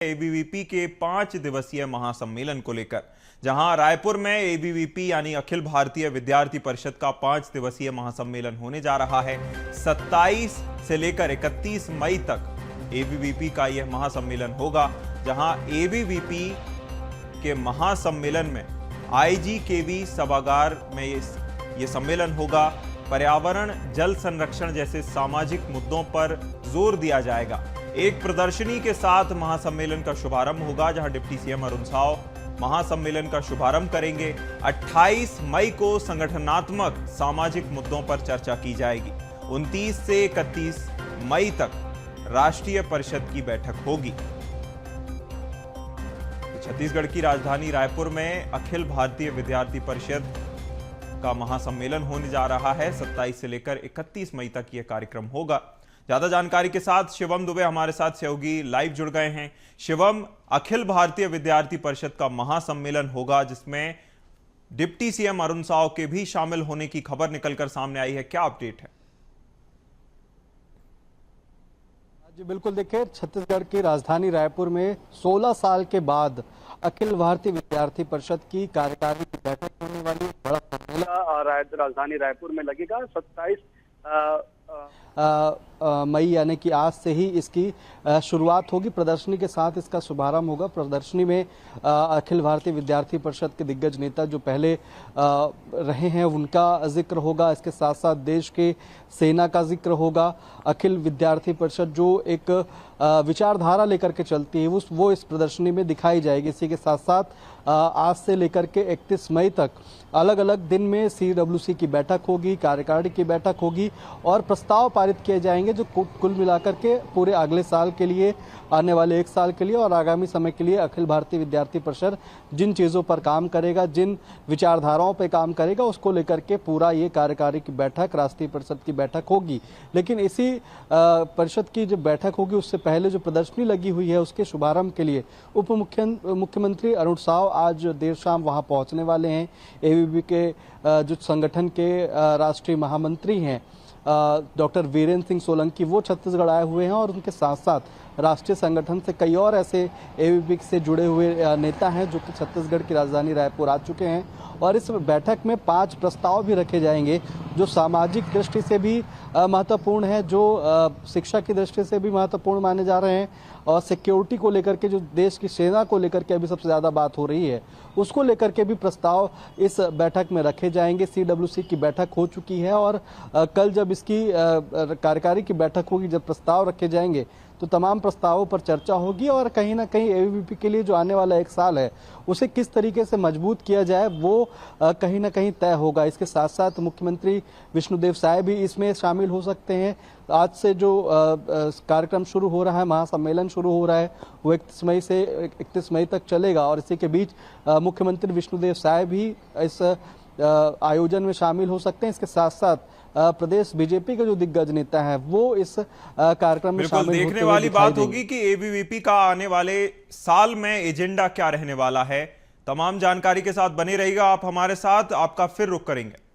ABVP के 5 दिवसीय महासम्मेलन को लेकर, जहां रायपुर में एबीवीपी यानी अखिल भारतीय विद्यार्थी परिषद का 5 दिवसीय महासम्मेलन होने जा रहा है। 27 से लेकर 31 मई तक एबीवीपी का यह महासम्मेलन होगा, जहां एबीवीपी के महासम्मेलन में आईजीकेवी सभागार में ये सम्मेलन होगा। पर्यावरण, जल संरक्षण जैसे सामाजिक मुद्दों पर जोर दिया जाएगा। एक प्रदर्शनी के साथ महासम्मेलन का शुभारंभ होगा, जहां डिप्टी सीएम अरुण साव महासम्मेलन का शुभारंभ करेंगे। 28 मई को संगठनात्मक सामाजिक मुद्दों पर चर्चा की जाएगी। 29 से 31 मई तक राष्ट्रीय परिषद की बैठक होगी। छत्तीसगढ़ की राजधानी रायपुर में अखिल भारतीय विद्यार्थी परिषद का महासम्मेलन होने जा रहा है। 27 से लेकर 31 मई तक यह कार्यक्रम होगा। ज्यादा जानकारी के साथ शिवम दुबे हमारे साथ सहयोगी लाइव जुड़ गए हैं। शिवम, अखिल भारतीय विद्यार्थी परिषद का महासम्मेलन होगा, जिसमें डिप्टी सीएम अरुण साव के भी शामिल होने की खबर निकलकर सामने आई है, क्या अपडेट है? जी बिल्कुल, देखिए छत्तीसगढ़ की राजधानी रायपुर में 16 साल के बाद अखिल भारतीय विद्यार्थी परिषद की कार्यकारिणी की बैठक होने वाली है। बड़ा सम्मेलन राजधानी रायपुर में लगेगा। 27 मई यानी कि आज से ही इसकी शुरुआत होगी। प्रदर्शनी के साथ इसका शुभारंभ होगा। प्रदर्शनी में अखिल भारतीय विद्यार्थी परिषद के दिग्गज नेता जो पहले रहे हैं उनका जिक्र होगा। इसके साथ साथ देश के सेना का जिक्र होगा। अखिल विद्यार्थी परिषद जो एक विचारधारा लेकर के चलती है वो इस प्रदर्शनी में दिखाई जाएगी। इसी के साथ साथ आज से लेकर के 31 मई तक अलग अलग दिन में CWC की बैठक होगी, कार्यकारिणी की बैठक होगी और प्रस्ताव पारित किए जाएंगे जो कुल मिलाकर के पूरे अगले साल के लिए, आने वाले 1 साल के लिए और आगामी समय के लिए अखिल भारतीय विद्यार्थी परिषद जिन चीज़ों पर काम करेगा, जिन विचारधाराओं पर काम करेगा, उसको लेकर के पूरा ये कार्यकारिणी की बैठक, राष्ट्रीय परिषद की बैठक होगी। लेकिन इसी परिषद की जो बैठक होगी उससे पहले जो प्रदर्शनी लगी हुई है उसके शुभारंभ के लिए उप मुख्यमंत्री अरुण साव आज देर शाम वहां पहुंचने वाले हैं। एबीवीपी के जो संगठन के राष्ट्रीय महामंत्री हैं डॉक्टर वीरेंद्र सिंह सोलंकी, वो छत्तीसगढ़ आए हुए हैं और उनके साथ साथ राष्ट्रीय संगठन से कई और ऐसे एबीवीपी से जुड़े हुए नेता हैं जो कि छत्तीसगढ़ की राजधानी रायपुर आ चुके हैं। और इस बैठक में 5 प्रस्ताव भी रखे जाएंगे जो सामाजिक दृष्टि से भी महत्वपूर्ण है, जो शिक्षा की दृष्टि से भी महत्वपूर्ण माने जा रहे हैं और सिक्योरिटी को लेकर के जो देश की सेना को लेकर के अभी सबसे ज़्यादा बात हो रही है उसको लेकर के भी प्रस्ताव इस बैठक में रखे जाएंगे। CWC की बैठक हो चुकी है और कल जब इसकी कार्यकारिणी की बैठक होगी, जब प्रस्ताव रखे जाएंगे तो तमाम प्रस्तावों पर चर्चा होगी और कहीं ना कहीं एबीवीपी के लिए जो आने वाला 1 साल है उसे किस तरीके से मजबूत किया जाए वो कहीं ना कहीं तय होगा। इसके साथ साथ मुख्यमंत्री विष्णुदेव साय भी इसमें शामिल हो सकते हैं। आज से जो कार्यक्रम शुरू हो रहा है, महासम्मेलन शुरू हो रहा है, वो 31 मई से 31 मई तक चलेगा और इसी के बीच मुख्यमंत्री विष्णुदेव साय भी इस आयोजन में शामिल हो सकते हैं। इसके साथ साथ प्रदेश बीजेपी के जो दिग्गज नेता हैं वो इस कार्यक्रम में शामिल होते हुए देखने वाली बात होगी कि एबीवीपी का आने वाले साल में एजेंडा क्या रहने वाला है। तमाम जानकारी के साथ बने रहिएगा आप हमारे साथ, आपका फिर रुख करेंगे।